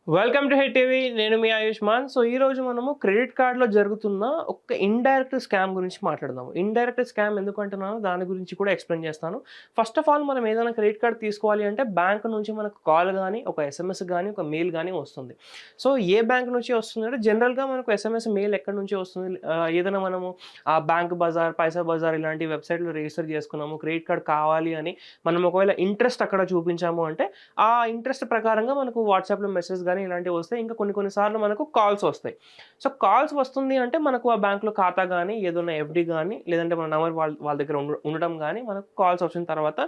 Welcome to hit TV. నేను మీ Ayushman. So ఈరోజు మనము క్రెడిట్ కార్డ్‌లో జరుగుతున్న ఒక ఇండైరెక్ట్ స్కామ్ గురించి మాట్లాడదాము. ఇండైరెక్ట్ స్కామ్ ఎందుకు అంటున్నానో దాని గురించి కూడా ఎక్స్‌ప్లెయిన్ చేస్తాను. ఫస్ట్ ఆఫ్ ఆల్ మనం ఏదైనా క్రెడిట్ కార్డ్ తీసుకోవాలి అంటే బ్యాంక్ నుంచి మనకు కాల్ గాని, ఒక ఎస్ఎంఎస్ గాని, ఒక మెయిల్ గాని వస్తుంది. సో ఏ బ్యాంక్ నుంచి వస్తుందంటే జనరల్‌గా మనకు ఎస్ఎంఎస్, మెయిల్ ఎక్కడి నుంచి వస్తుంది? ఏదైనా మనము బ్యాంక్ బజార్, పైసా బజార్ ఇలాంటి వెబ్‌సైట్‌లో రిజిస్టర్ చేసుకున్నాము. క్రెడిట్ కార్డ్ కావాలి అని మనం ఒకవేళ ఇంట్రెస్ట్ అక్కడ చూపించాము అంటే ఆ ఇంట్రెస్ట్ ప్రకారంగా మనకు వాట్సాప్‌లో మెసేజ్ గాని ఇలాంటివి వస్తాయి. ఇంకా కొన్ని సార్లు మనకు కాల్స్ వస్తాయి. సో కాల్స్ వస్తుంది అంటే మనకు ఆ బ్యాంక్‌లో ఖాతా గాని, ఏదైనా ఎఫ్‌డి గాని, లేదంటే మన నంబర్ వాళ్ళ దగ్గర ఉండడం గాని మనకు కాల్స్ వచ్చిన తర్వాత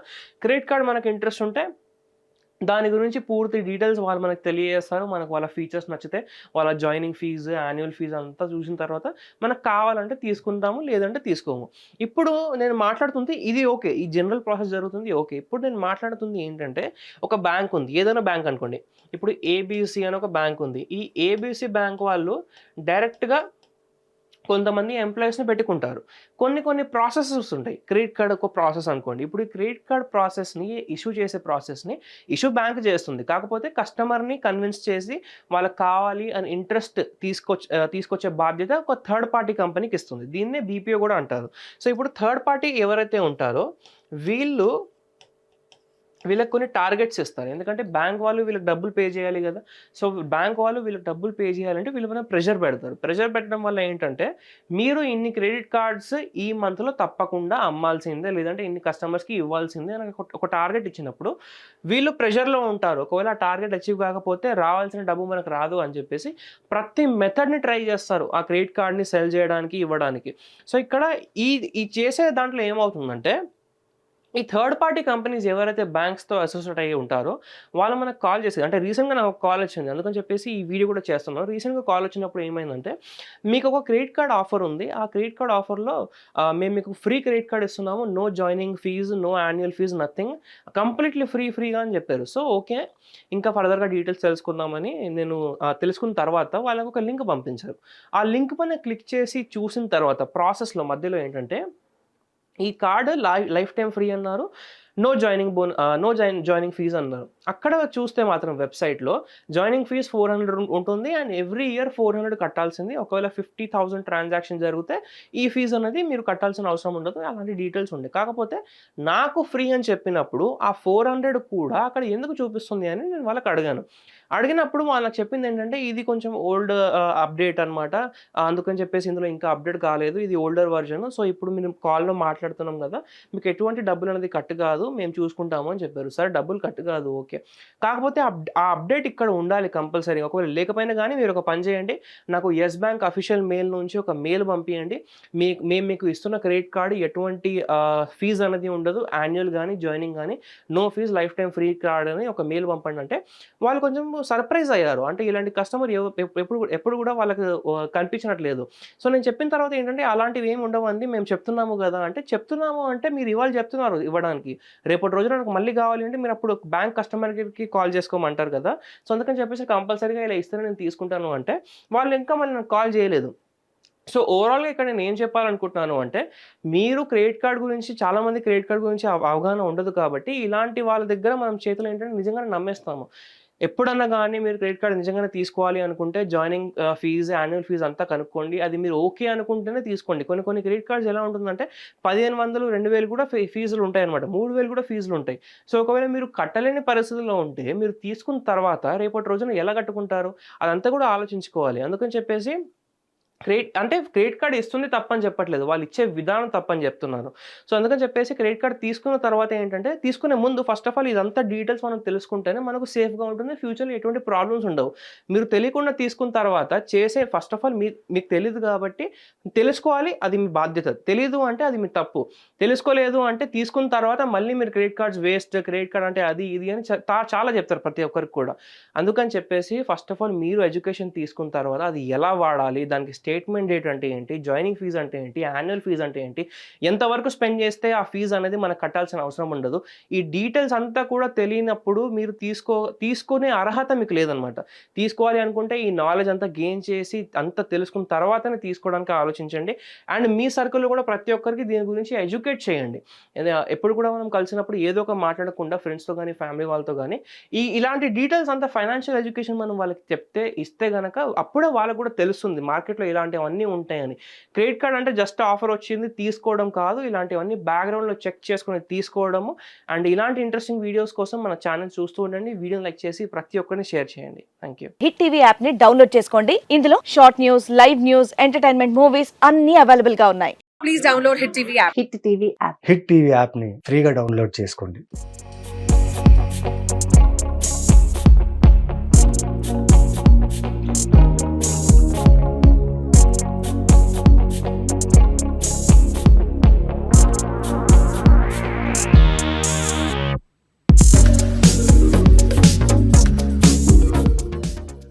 క్రెడిట్ కార్డ్ మనకు ఇంట్రెస్ట్ ఉంటే దాని గురించి పూర్తి డీటెయిల్స్ వాళ్ళు మనకు తెలియజేస్తారు. మనకు వాళ్ళ ఫీచర్స్ నచ్చితే వాళ్ళ జాయినింగ్ ఫీజు, యాన్యువల్ ఫీజు అంతా చూసిన తర్వాత మనకు కావాలంటే తీసుకుంటాము, లేదంటే తీసుకోము. ఇప్పుడు నేను మాట్లాడుతుంది ఇది ఓకే. ఈ జనరల్ ప్రాసెస్ జరుగుతుంది ఓకే. ఇప్పుడు నేను మాట్లాడుతుంది ఏంటంటే ఒక బ్యాంక్ ఉంది. ఏదైనా బ్యాంక్ అనుకోండి. ఇప్పుడు ఏబీసీ అని ఒక బ్యాంక్ ఉంది. ఈ ఏబీసీ బ్యాంక్ వాళ్ళు డైరెక్ట్‌గా కొంతమంది ఎంప్లాయీస్‌ని పెట్టుకుంటారు. కొన్ని ప్రాసెసెస్ ఉంటాయి. క్రెడిట్ కార్డ్ ఒక ప్రాసెస్ అనుకోండి. ఇప్పుడు ఈ క్రెడిట్ కార్డ్ ప్రాసెస్‌ని ఇష్యూ చేసే ప్రాసెస్‌ని బ్యాంక్ చేస్తుంది. కాకపోతే కస్టమర్‌ని కన్విన్స్ చేసి వాళ్ళకి కావాలి అని ఇంట్రెస్ట్ తీసుకొచ్చే బాధ్యత ఒక థర్డ్ పార్టీ కంపెనీకి ఇస్తుంది. దీన్నే బీపీఓ కూడా అంటారు. సో ఇప్పుడు థర్డ్ పార్టీ ఎవరైతే ఉంటారో వీళ్ళు వీళ్ళకి కొన్ని టార్గెట్స్ ఇస్తారు. ఎందుకంటే బ్యాంక్ వాళ్ళు వీళ్ళకి డబ్బులు పే చేయాలి కదా! సో బ్యాంక్ వాళ్ళు వీళ్ళకి డబ్బులు పే చేయాలంటే వీళ్ళ మీద ప్రెషర్ పెడతారు. ప్రెషర్ పెట్టడం వల్ల ఏంటంటే మీరు ఇన్ని క్రెడిట్ కార్డ్స్ ఈ మంత్‌లో తప్పకుండా అమ్మాల్సిందే, లేదంటే ఇన్ని కస్టమర్స్‌కి ఇవ్వాల్సిందే అని ఒక టార్గెట్ ఇచ్చినప్పుడు వీళ్ళు ప్రెషర్‌లో ఉంటారు. ఒకవేళ ఆ టార్గెట్ అచీవ్ కాకపోతే రావాల్సిన డబ్బు మనకు రాదు అని చెప్పేసి ప్రతి మెథడ్‌ని ట్రై చేస్తారు. ఆ క్రెడిట్ కార్డ్‌ని సెల్ చేయడానికి, ఇవ్వడానికి. సో ఇక్కడ ఈ ఈ చేసే దాంట్లో ఏమవుతుందంటే ఈ థర్డ్ పార్టీ కంపెనీస్ ఎవరైతే బ్యాంక్స్‌తో అసోసియేట్ అయ్యి ఉంటారో, వాళ్ళు మనకు కాల్ చేసి అంటే రీసెంట్‌గా నాకు ఒక కాల్ వచ్చింది. అందుకని చెప్పేసి ఈ వీడియో కూడా చేస్తున్నాను. రీసెంట్‌గా కాల్ వచ్చినప్పుడు ఏమైందంటే, మీకు ఒక క్రెడిట్ కార్డ్ ఆఫర్ ఉంది. ఆ క్రెడిట్ కార్డ్ ఆఫర్‌లో మేము మీకు ఫ్రీ క్రెడిట్ కార్డ్ ఇస్తున్నాము. No joining fees, no annual fees, nothing. Completely ఫ్రీగా అని చెప్పారు. So okay. ఇంకా ఫర్దర్‌గా డీటెయిల్స్ తెలుసుకుందామని నేను తెలుసుకున్న తర్వాత వాళ్ళకి ఒక లింక్ పంపించారు. ఆ లింక్ పైన క్లిక్ చేసి చూసిన తర్వాత ప్రాసెస్‌లో మధ్యలో ఏంటంటే ఈ కార్డ్ లైఫ్ టైమ్ ఫ్రీ అన్నారు. నో జాయినింగ్ ఫీజ్ అన్నారు. అక్కడ చూస్తే మాత్రం వెబ్‌సైట్‌లో జాయినింగ్ ఫీజ్ 400 ఉంటుంది. And every year 400 కట్టాల్సింది. ఒకవేళ 50,000 ట్రాన్సాక్షన్ జరిగితే ఈ ఫీజ్ అనేది మీరు కట్టాల్సిన అవసరం ఉండదు. అలాంటి డీటెయిల్స్ ఉండే. కాకపోతే నాకు ఫ్రీ అని చెప్పినప్పుడు ఆ 400 కూడా అక్కడ ఎందుకు చూపిస్తుంది అని నేను వాళ్ళకి అడిగాను. అడిగినప్పుడు వాళ్ళకి చెప్పిందేంటంటే ఇది కొంచెం ఓల్డ్ అప్డేట్ అనమాట. అందుకని చెప్పేసి ఇందులో ఇంకా అప్డేట్ కాలేదు. ఇది ఓల్డర్ వర్షన్. సో ఇప్పుడు మేము కాల్‌లో మాట్లాడుతున్నాం కదా! మీకు ఎటువంటి డబ్బులనేది కట్ కాదు. మేము చూసుకుంటాము అని చెప్పారు. సరే డబ్బులు కట్ కాదు ఓకే. కాకపోతే ఆ అప్డేట్ ఇక్కడ ఉండాలి కంపల్సరీ. ఒకవేళ లేకపోయినా గానీ మీరు ఒక పని చేయండి. నాకు యెస్ బ్యాంక్ అఫీషియల్ మెయిల్ నుంచి ఒక మెయిల్ పంపియండి. మేము మీకు ఇస్తున్న క్రెడిట్ కార్డ్ ఎటువంటి ఫీజ్ అనేది ఉండదు. యాన్యువల్ గానీ, జాయినింగ్ గానీ no fees lifetime free card అని ఒక మెయిల్ పంపండి అంటే వాళ్ళు కొంచెం సర్ప్రైజ్ అయ్యారు. అంటే ఇలాంటి కస్టమర్ ఎప్పుడు కూడా వాళ్ళకి కనిపించినట్లేదు. సో నేను చెప్పిన తర్వాత ఏంటంటే అలాంటివి ఏమి ఉండవండి. మేము చెప్తున్నాము గదా! అంటే చెప్తున్నాము అంటే మీరు ఇవాళ చెప్తున్నారు ఇవ్వడానికి. రేపటి రోజున నాకు మళ్ళీ కావాలి అంటే మీరు అప్పుడు బ్యాంక్ కస్టమర్ కేర్‌కి కాల్ చేసుకోమంటారు కదా! సో అందుకని చెప్పేసి కంపల్సరీగా ఇలా ఇస్తేనే నేను తీసుకుంటాను అంటే వాళ్ళు ఇంకా మళ్ళీ నాకు కాల్ చేయలేదు. సో ఓవరాల్‌గా ఇక్కడ నేను ఏం చెప్పాలనుకుంటున్నాను అంటే, మీరు క్రెడిట్ కార్డ్ గురించి చాలామంది క్రెడిట్ కార్డ్ గురించి అవగాహన ఉండదు కాబట్టి, ఇలాంటి వాళ్ళ దగ్గర మనం చేతులో ఏంటంటే నిజంగానే నమ్మేస్తాము. ఎప్పుడన్నా గానీ మీరు క్రెడిట్ కార్డ్ నిజంగానే తీసుకోవాలి అనుకుంటే జాయినింగ్ ఫీజ్, యాన్యువల్ ఫీజ్ అంతా కనుక్కోండి. అది మీరు ఓకే అనుకుంటేనే తీసుకోండి. కొన్ని క్రెడిట్ కార్డ్స్ ఎలా ఉంటుందంటే 1500, 2000 కూడా ఫీజులు ఉంటాయన్నమాట. 3000 కూడా ఫీజులుంటాయి. సో ఒకవేళ మీరు కట్టలేని పరిస్థితిలో ఉంటే మీరు తీసుకున్న తర్వాత రేపటి రోజున ఎలా కట్టుకుంటారు? అదంతా కూడా ఆలోచించుకోవాలి. అందుకని చెప్పేసి క్రెడిట్ కార్డ్ ఇస్తుంది తప్పని చెప్పట్లేదు. వాళ్ళు ఇచ్చే విధానం తప్పని చెప్తున్నాను. సో, అందుకని చెప్పేసి క్రెడిట్ కార్డ్ తీసుకున్న తర్వాత ఏంటంటే, తీసుకునే ముందు ఫస్ట్ ఆఫ్ ఆల్ ఇదంతా డీటెయిల్స్ మనం తెలుసుకుంటేనే మనకు సేఫ్‌గా ఉంటుంది. ఫ్యూచర్‌లో ఎటువంటి ప్రాబ్లమ్స్ ఉండవు. మీరు తెలియకుండా తీసుకున్న తర్వాత ఫస్ట్ ఆఫ్ ఆల్ మీకు తెలీదు కాబట్టి తెలుసుకోవాలి. అది మీ బాధ్యత. తెలీదు అంటే అది మీ తప్పు. తెలుసుకోలేదు అంటే తీసుకున్న తర్వాత మళ్ళీ మీరు credit cards waste, credit card అంటే అది ఇది అని చాలా చెప్తారు ప్రతి ఒక్కరికి కూడా. అందుకని చెప్పేసి ఫస్ట్ ఆఫ్ ఆల్ మీరు ఎడ్యుకేషన్ తీసుకున్న తర్వాత అది ఎలా వాడాలి, దానికి స్టేట్మెంట్ డేట్ అంటే ఏంటి, జాయినింగ్ ఫీజు అంటే ఏంటి, యాన్యువల్ ఫీజు అంటే ఏంటి, ఎంతవరకు స్పెండ్ చేస్తే ఆ ఫీజు అనేది మనకు కట్టాల్సిన అవసరం ఉండదు. ఈ డీటెయిల్స్ అంతా కూడా తెలియనప్పుడు మీరు తీసుకునే అర్హత మీకు లేదనమాట. తీసుకోవాలి అనుకుంటే ఈ నాలెడ్జ్ అంతా గెయిన్ చేసి అంతా తెలుసుకున్న తర్వాతనే తీసుకోవడానికి ఆలోచించండి. అండ్ మీ సర్కిల్‌లో కూడా ప్రతి ఒక్కరికి దీని గురించి ఎడ్యుకేట్ చేయండి. ఎప్పుడు కూడా మనం కలిసినప్పుడు ఏదో ఒక మాట్లాడకుండా ఫ్రెండ్స్‌తో గానీ, ఫ్యామిలీ వాళ్ళతో గానీ ఇలాంటి డీటెయిల్స్ అంతా ఫైనాన్షియల్ ఎడ్యుకేషన్ మనం వాళ్ళకి ఇస్తే గనక అప్పుడే వాళ్ళకి కూడా తెలుస్తుంది మార్కెట్‌లో ఇలాంటివన్నీ ఉంటాయని. క్రెడిట్ కార్డ్ అంటే జస్ట్ ఆఫర్ వచ్చింది తీసుకోవడం కాదు. ఇలాంటివన్నీ బ్యాక్‌గ్రౌండ్‌లో చెక్ చేసుకొని తీసుకోవడము. అండ్ ఇలాంటి ఇంట్రెస్టింగ్ వీడియోస్ కోసం మన ఛానెల్ చూస్తూ ఉండండి. వీడియోని లైక్ చేసి ప్రతి ఒక్కరిని షేర్ చేయండి. Thank you. Hit TV app ని డౌన్లోడ్ చేసుకోండి. ఇందులో short news, live news, entertainment movies అన్ని అవైలబుల్ గా ఉన్నాయి. Please download Hit TV app. Hit TV app. Hit TV యాప్ని ఫ్రీగా డౌన్లోడ్ చేసుకోండి.